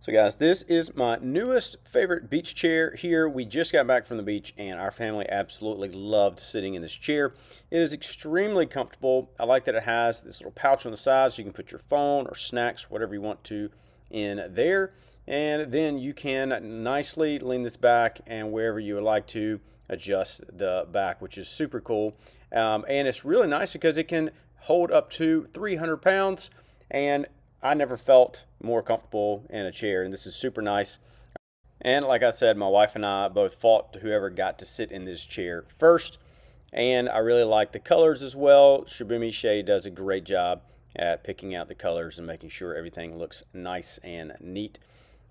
So guys, this is my newest favorite beach chair here. We just got back from the beach and our family absolutely loved sitting in this chair. It is extremely comfortable. I like that it has this little pouch on the side so you can put your phone or snacks, whatever you want to, in there. And then you can nicely lean this back and wherever you would like to adjust the back, which is super cool. And it's really nice because it can hold up to 300 pounds, and I never felt more comfortable in a chair, and this is super nice. And like I said, my wife and I both fought to whoever got to sit in this chair first, and I really like the colors as well. Shibumi Shade does a great job at picking out the colors and making sure everything looks nice and neat.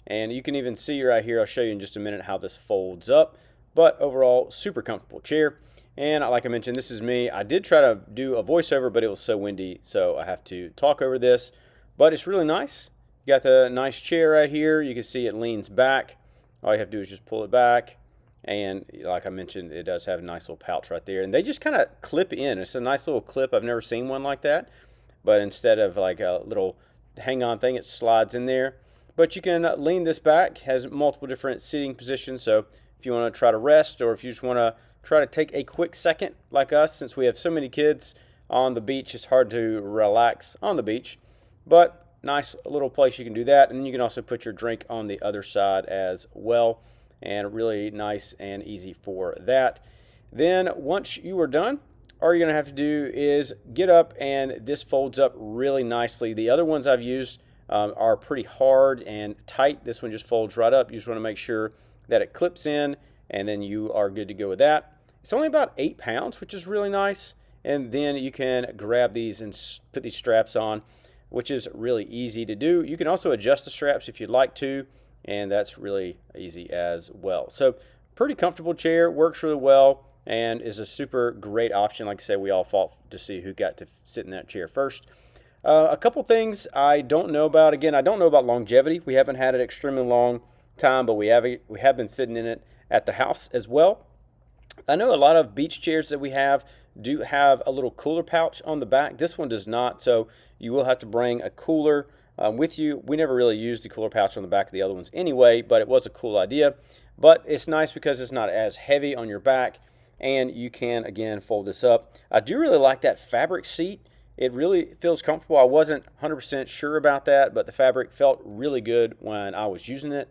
And you can even see right here, I'll show you in just a minute how this folds up, but overall, super comfortable chair. And like I mentioned, this is me. I did try to do a voiceover, but it was so windy, so I have to talk over this. But it's really nice. You got the nice chair right here. You can see it leans back. All you have to do is just pull it back. And like I mentioned, it does have a nice little pouch right there. And they just kind of clip in. It's a nice little clip. I've never seen one like that. But instead of like a little hang-on thing, it slides in there. But you can lean this back. It has multiple different sitting positions. So if you want to try to rest, or if you just want to try to take a quick second like us, since we have so many kids on the beach, it's hard to relax on the beach. But nice little place you can do that. And you can also put your drink on the other side as well. And really nice and easy for that. Then once you are done, all you're going to have to do is get up, and this folds up really nicely. The other ones I've used are pretty hard and tight. This one just folds right up. You just want to make sure that it clips in, and then you are good to go with that. It's only about 8 pounds, which is really nice. And then you can grab these and put these straps on, which is really easy to do. You can also adjust the straps if you'd like to, and that's really easy as well. So pretty comfortable chair, works really well, and is a super great option. Like I said, we all fought to see who got to sit in that chair first. A couple things I don't know about. Again, I don't know about longevity. We haven't had it extremely long time, but we have been sitting in it at the house as well. I know a lot of beach chairs that we have do have a little cooler pouch on the back. This one does not, so you will have to bring a cooler with you. We never really used the cooler pouch on the back of the other ones anyway, but it was a cool idea. But it's nice because it's not as heavy on your back, and you can, again, fold this up. I do really like that fabric seat. It really feels comfortable. I wasn't 100% sure about that, but the fabric felt really good when I was using it,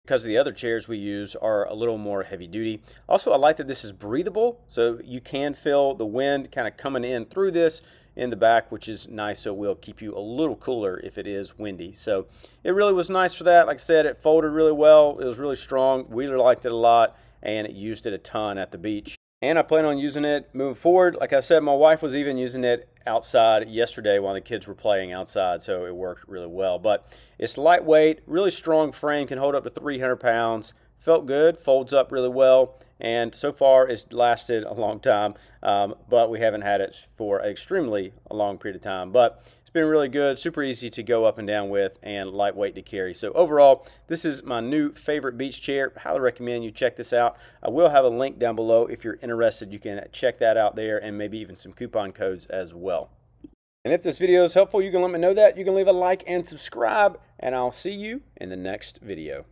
because the other chairs we use are a little more heavy duty. Also, I like that this is breathable, so you can feel the wind kind of coming in through this in the back, which is nice, so it will keep you a little cooler if it is windy. So it really was nice for that. Like I said, it folded really well. It was really strong. We really liked it a lot, and it used it a ton at the beach. And I plan on using it moving forward. Like I said, my wife was even using it outside yesterday while the kids were playing outside, so it worked really well. But it's lightweight, really strong frame, can hold up to 300 pounds. Felt good, folds up really well, and so far it's lasted a long time, but we haven't had it for an extremely long period of time. But it's been really good, super easy to go up and down with, and lightweight to carry. So overall, this is my new favorite beach chair. Highly recommend you check this out. I will have a link down below if you're interested. You can check that out there, and maybe even some coupon codes as well. And if this video is helpful, you can let me know that. You can leave a like and subscribe, and I'll see you in the next video.